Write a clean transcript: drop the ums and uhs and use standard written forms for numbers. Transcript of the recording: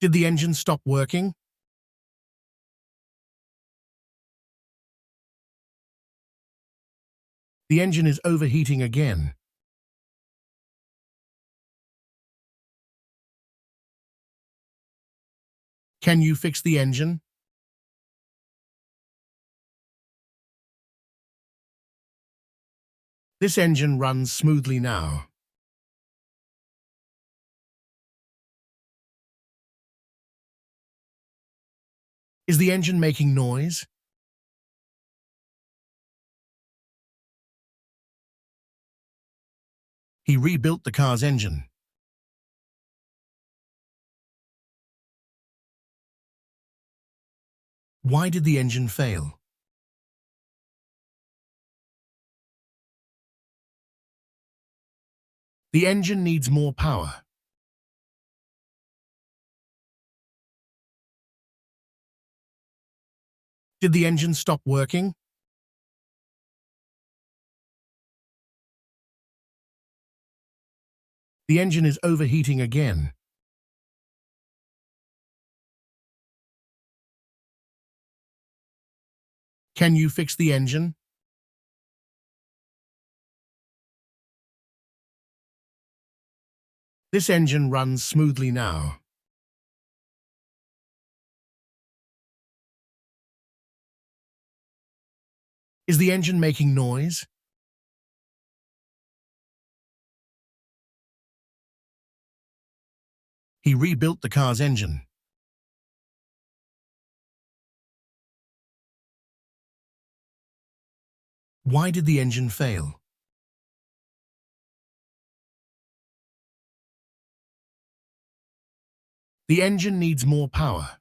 Did the engine stop working? The engine is overheating again. Can you fix the engine? This engine runs smoothly now. Is the engine making noise? He rebuilt the car's engine. Why did the engine fail? The engine needs more power. Did the engine stop working? The engine is overheating again. Can you fix the engine? This engine runs smoothly now. Is the engine making noise? He rebuilt the car's engine. Why did the engine fail? The engine needs more power.